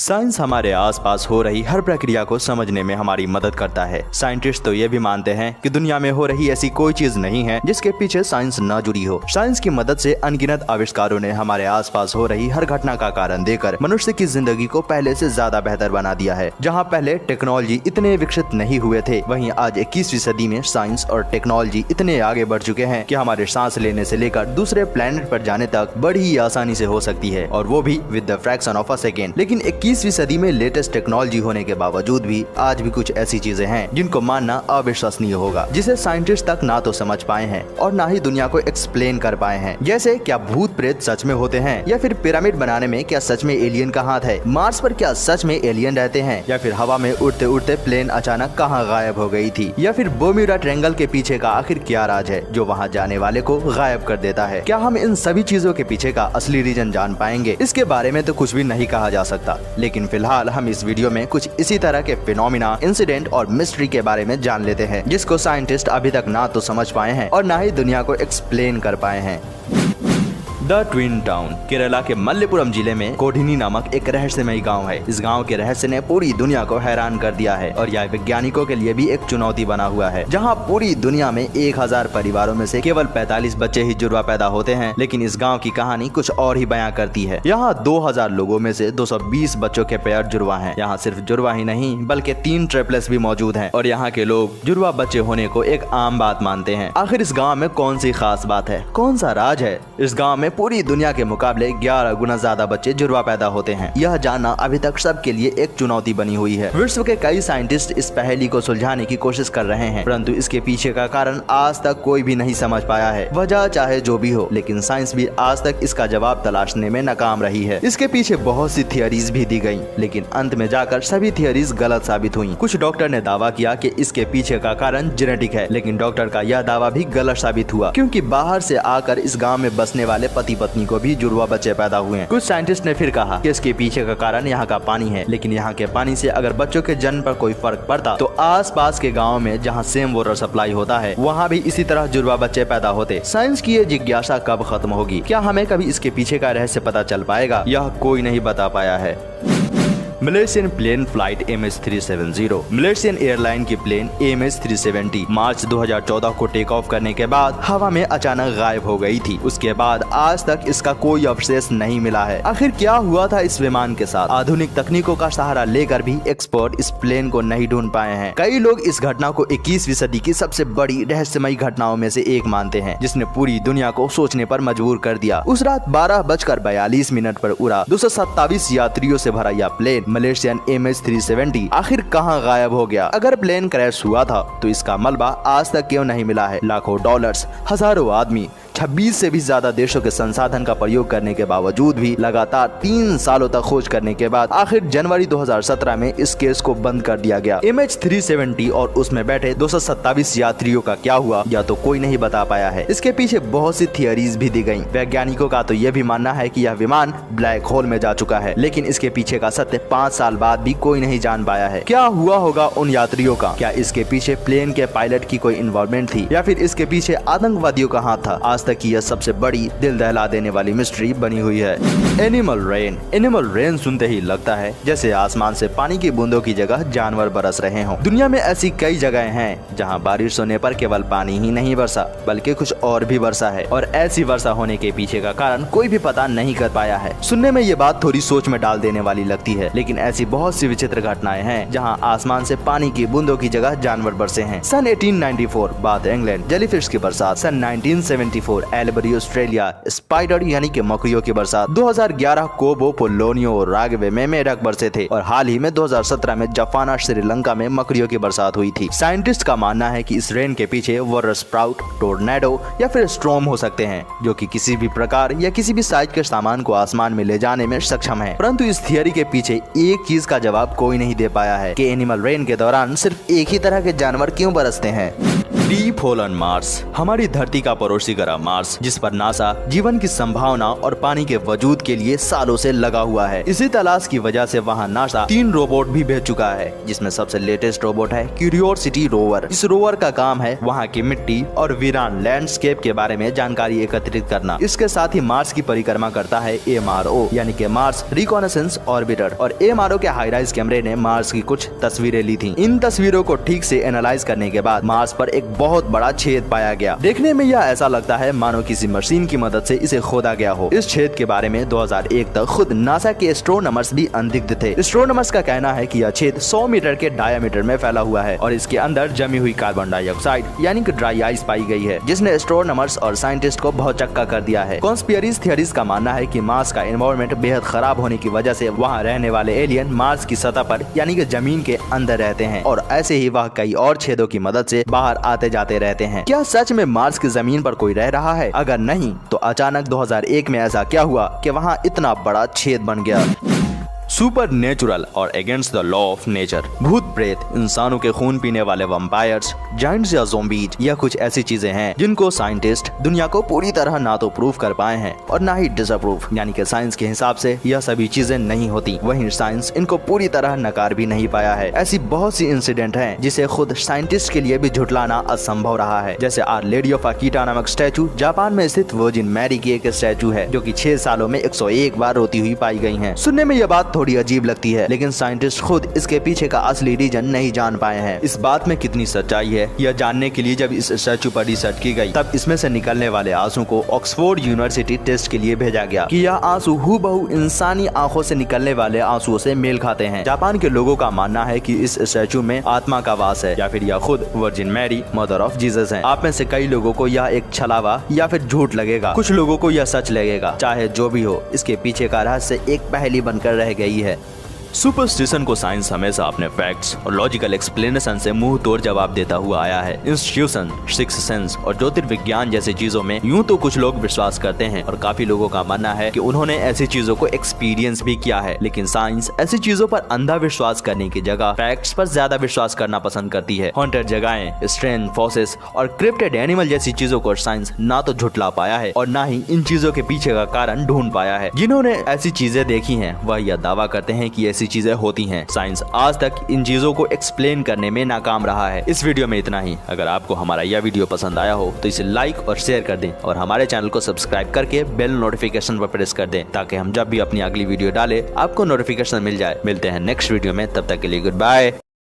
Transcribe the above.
Science हमारे आसपास हो रही हर प्रक्रिया को समझने में हमारी मदद करता है। साइंटिस्ट तो ये भी मानते हैं कि दुनिया में हो रही ऐसी कोई चीज नहीं है जिसके पीछे साइंस न जुड़ी हो। साइंस की मदद से अनगिनत आविष्कारों ने हमारे आसपास हो रही हर घटना का कारण देकर मनुष्य की जिंदगी को पहले से ज्यादा बेहतर बना दिया है। जहाँ पहले टेक्नोलॉजी इतने विकसित नहीं हुए थे, वहीं आज 21वीं सदी में साइंस और टेक्नोलॉजी इतने आगे बढ़ चुके हैं कि हमारे सांस लेने से लेकर दूसरे प्लेनेट पर जाने तक बड़ी ही आसानी से हो सकती है, और वो भी with the fraction of a second. लेकिन 21वीं सदी में लेटेस्ट टेक्नोलॉजी होने के बावजूद भी आज भी कुछ ऐसी चीजें हैं जिनको मानना अविश्वसनीय होगा, जिसे साइंटिस्ट तक ना तो समझ पाए हैं और ना ही दुनिया को एक्सप्लेन कर पाए हैं। जैसे क्या भूत प्रेत सच में होते हैं, या फिर पिरामिड बनाने में क्या सच में एलियन का हाथ है, मार्स पर क्या सच में एलियन रहते हैं, या फिर हवा में उड़ते उड़ते प्लेन अचानक कहाँ गायब हो गई थी, या फिर बर्म्यूडा ट्रायंगल के पीछे का आखिर क्या राज है जो वहाँ जाने वाले को गायब कर देता है। क्या हम इन सभी चीजों के पीछे का असली रीजन जान पाएंगे? इसके बारे में तो कुछ भी नहीं कहा जा सकता, लेकिन फिलहाल हम इस वीडियो में कुछ इसी तरह के फिनोमिना, इंसिडेंट और मिस्ट्री के बारे में जान लेते हैं जिसको साइंटिस्ट अभी तक ना तो समझ पाए हैं और ना ही दुनिया को एक्सप्लेन कर पाए हैं। द ट्विन टाउन केरला के मल्लेपुरम जिले में कोडिनी नामक एक रहस्यमयी गांव है। इस गांव के रहस्य ने पूरी दुनिया को हैरान कर दिया है और यह वैज्ञानिकों के लिए भी एक चुनौती बना हुआ है। जहां पूरी दुनिया में 1000 परिवारों में से केवल 45 बच्चे ही जुड़वा पैदा होते हैं, लेकिन इस गाँव की कहानी कुछ और ही बयां करती है। यहाँ 2000 लोगों में से 220 बच्चों के पेयर जुड़वा है। यहाँ सिर्फ जुड़वा ही नहीं बल्कि 3 ट्रिपलेट्स भी मौजूद है, और यहाँ के लोग जुड़वा बच्चे होने को एक आम बात मानते हैं। आखिर इस गाँव में कौन सी खास बात है, कौन सा राज है? इस गाँव में पूरी दुनिया के मुकाबले 11 गुना ज्यादा बच्चे जुड़वा पैदा होते हैं। यह जानना अभी तक सबके लिए एक चुनौती बनी हुई है। विश्व के कई साइंटिस्ट इस पहेली को सुलझाने की कोशिश कर रहे हैं, परंतु इसके पीछे का कारण आज तक कोई भी नहीं समझ पाया है। वजह चाहे जो भी हो, लेकिन साइंस भी आज तक इसका जवाब तलाशने में नाकाम रही है। इसके पीछे बहुत सी थियरीज भी दी गयी, लेकिन अंत में जाकर सभी थियरीज गलत साबित हुई। कुछ डॉक्टर ने दावा किया कि इसके पीछे का कारण जेनेटिक है, लेकिन डॉक्टर का यह दावा भी गलत साबित हुआ, क्योंकि बाहर से आकर इस गाँव में बसने वाले पति पत्नी को भी जुड़वा बच्चे पैदा हुए हैं। कुछ साइंटिस्ट ने फिर कहा कि इसके पीछे का कारण यहाँ का पानी है, लेकिन यहाँ के पानी से अगर बच्चों के जन्म पर कोई फर्क पड़ता तो आसपास के गाँव में जहाँ सेम वाटर सप्लाई होता है वहाँ भी इसी तरह जुड़वा बच्चे पैदा होते। साइंस की ये जिज्ञासा कब खत्म होगी? क्या हमें कभी इसके पीछे का रहस्य पता चल पाएगा? यह कोई नहीं बता पाया है। Malaysian plane flight MH370। Malaysian airline की प्लेन MH370 मार्च 2014 को टेक ऑफ करने के बाद हवा में अचानक गायब हो गई थी। उसके बाद आज तक इसका कोई अवशेष नहीं मिला है। आखिर क्या हुआ था इस विमान के साथ? आधुनिक तकनीकों का सहारा लेकर भी एक्सपर्ट इस प्लेन को नहीं ढूंढ पाए हैं। कई लोग इस घटना को 21वीं सदी की सबसे बड़ी रहस्यमयी घटनाओं में से एक मानते हैं, जिसने पूरी दुनिया को सोचने पर मजबूर कर दिया। उस रात 12:42 पर उड़ा 227 यात्रियों से भरा यह प्लेन मलेशियन MH370 आखिर कहां गायब हो गया? अगर प्लेन क्रैश हुआ था तो इसका मलबा आज तक क्यों नहीं मिला है? लाखों डॉलर्स, हजारों आदमी, 26 से भी ज्यादा देशों के संसाधन का प्रयोग करने के बावजूद भी लगातार 3 सालों तक खोज करने के बाद आखिर जनवरी 2017 में इस केस को बंद कर दिया गया। MH370 और उसमें बैठे 227 यात्रियों का क्या हुआ, या तो कोई नहीं बता पाया है। इसके पीछे बहुत सी थियरीज भी दी गयी। वैज्ञानिकों का तो यह भी मानना है कि यह विमान ब्लैक होल में जा चुका है, लेकिन इसके पीछे का सत्य 5 साल बाद भी कोई नहीं जान पाया है। क्या हुआ होगा उन यात्रियों का? क्या इसके पीछे प्लेन के पायलट की कोई इन्वॉल्वमेंट थी, या फिर इसके पीछे आतंकवादियों का हाथ था? आज तक की यह सबसे बड़ी दिल दहला देने वाली मिस्ट्री बनी हुई है। Animal rain. एनिमल रेन सुनते ही लगता है जैसे आसमान से पानी की बूंदों की जगह जानवर बरस रहे हों। दुनिया में ऐसी कई जगह हैं जहां बारिश होने पर केवल पानी ही नहीं बरसा बल्कि कुछ और भी बरसा है, और ऐसी वर्षा होने के पीछे का कारण कोई भी पता नहीं कर पाया है। सुनने में ये बात थोड़ी सोच में डाल देने वाली लगती है, लेकिन ऐसी बहुत सी विचित्र घटनाएं हैं जहां आसमान से पानी की बूंदों की जगह जानवर बरसे हैं। सन 1894 बाथ इंग्लैंड जेलीफिश की बरसात। सन 1974 एल्बरी ऑस्ट्रेलिया स्पाइडर यानी कि मकड़ियों की बरसात। 2011 कोबो पोलोनियो और रागवे में मेढक बरसे थे, और हाल ही में 2017 में जापाना श्रीलंका में मकड़ियों की बरसात हुई थी। साइंटिस्ट का मानना है कि इस रेन के पीछे वाटर स्प्राउट, टोर्नेडो या फिर स्ट्रॉम हो सकते हैं, जो कि किसी भी प्रकार या किसी भी साइज के सामान को आसमान में ले जाने में सक्षम है। परंतु इस थियरी के पीछे एक चीज का जवाब कोई नहीं दे पाया है कि एनिमल रेन के दौरान सिर्फ एक ही तरह के जानवर क्यों बरसते हैं। डी फॉलन मार्स, हमारी धरती का पड़ोसी ग्रह मार्स, जिस पर नासा जीवन की संभावना और पानी के वजूद के लिए सालों से लगा हुआ है। इसी तलाश की वजह से वहां नासा 3 रोबोट भी भेज चुका है, जिसमें सबसे लेटेस्ट रोबोट है क्यूरियोसिटी रोवर। इस रोवर का काम है वहां की मिट्टी और वीरान लैंडस्केप के बारे में जानकारी एकत्रित करना। इसके साथ ही मार्स की परिक्रमा करता है MRO यानी कि मार्स रिकॉनेसेंस ऑर्बिटर, और MRO के हाईराइज कैमरे ने मार्स की कुछ तस्वीरें ली थी। इन तस्वीरों को ठीक से एनालाइज करने के बाद मार्स पर एक बहुत बड़ा छेद पाया गया। देखने में यह ऐसा लगता है मानो किसी मशीन की मदद से इसे खोदा गया हो। इस छेद के बारे में 2001 तक खुद नासा के एस्ट्रोनॉमर्स भी अनभिज्ञ थे। एस्ट्रोनॉमर्स का कहना है कि यह छेद 100 मीटर के डायामीटर में फैला हुआ है और इसके अंदर जमी हुई कार्बन डाइऑक्साइड यानी कि ड्राई आइस पाई गई है, जिसने एस्ट्रोनॉमर्स और साइंटिस्ट को बहुत चक्का कर दिया है। कॉन्स्पिरेसी थियरीज का मानना है कि मार्स का एनवायरनमेंट बेहद खराब होने की वजह से वहाँ रहने वाले एलियन मार्स की सतह पर यानी कि जमीन के अंदर रहते हैं और ऐसे ही वह कई और छेदों की मदद से बाहर आते जाते रहते हैं। क्या सच में मार्स की जमीन पर कोई रह रहा है? अगर नहीं तो अचानक 2001 में ऐसा क्या हुआ कि वहाँ इतना बड़ा छेद बन गया? सुपर नेचुरल और against the law of nature, भूत प्रेत, इंसानों के खून पीने वाले वैम्पायर्स, जायंट्स या ज़ॉम्बीज, यह कुछ ऐसी चीजें हैं जिनको साइंटिस्ट दुनिया को पूरी तरह ना तो प्रूव कर पाए हैं और ना ही डिसअप्रूव, यानी कि साइंस के हिसाब से यह सभी चीजें नहीं होती। वहीं साइंस इनको पूरी तरह नकार भी नहीं पाया है। ऐसी बहुत सी इंसिडेंट हैं जिसे खुद साइंटिस्ट के लिए भी झुटलाना असंभव रहा है। जैसे आर लेडी ऑफ अकीटा नामक स्टैचू जापान में स्थित वर्जिन मैरी की एक स्टैचू है जो कि 6 सालों में 101 बार रोती हुई पाई गई है। सुनने में यह बात थोड़ी अजीब लगती है, लेकिन साइंटिस्ट खुद इसके पीछे का असली रीजन नहीं जान पाए हैं। इस बात में कितनी सच्चाई है यह जानने के लिए जब इस स्टैचू पर रिसर्च की गई, तब इसमें से निकलने वाले आंसू को ऑक्सफोर्ड यूनिवर्सिटी टेस्ट के लिए भेजा गया कि यह आंसू हूबहू इंसानी आंखों से निकलने वाले आंसुओं से मेल खाते हैं। जापान के लोगों का मानना है कि इस स्टैचू में आत्मा का वास है या फिर यह खुद virgin Mary mother of Jesus है। आप में से कई लोगों को यह एक छलावा या फिर झूठ लगेगा, कुछ लोगों को यह सच लगेगा। चाहे जो भी हो, इसके पीछे का रहस्य एक पहेली बनकर रह गई है। सुपरस्टिशन को साइंस हमेशा अपने फैक्ट्स और लॉजिकल एक्सप्लेनेशन से मुंह तोड़ जवाब देता हुआ आया है। इंस्टीट्यूशन, सिक्स सेंस और ज्योतिर्विज्ञान जैसी चीजों में यूं तो कुछ लोग विश्वास करते हैं और काफी लोगों का मानना है कि उन्होंने ऐसी चीजों को एक्सपीरियंस भी किया है, लेकिन साइंस ऐसी चीजों पर अंधा विश्वास करने की जगह फैक्ट्स पर ज्यादा विश्वास करना पसंद करती है। हॉन्टेड जगहें, स्ट्रेंज फोर्सेस और क्रिप्टेड एनिमल जैसी चीजों को साइंस ना तो झुटला पाया है और ना ही इन चीजों के पीछे का कारण ढूंढ पाया है। जिन्होंने ऐसी चीजें देखी हैं वह यह दावा करते हैं कि ऐसी चीजें होती हैं। साइंस आज तक इन चीजों को एक्सप्लेन करने में नाकाम रहा है। इस वीडियो में इतना ही। अगर आपको हमारा यह वीडियो पसंद आया हो तो इसे लाइक और शेयर कर दें और हमारे चैनल को सब्सक्राइब करके बेल नोटिफिकेशन पर प्रेस कर दें ताकि हम जब भी अपनी अगली वीडियो डालें आपको नोटिफिकेशन मिल जाए। मिलते हैं नेक्स्ट वीडियो में, तब तक के लिए गुड बाय।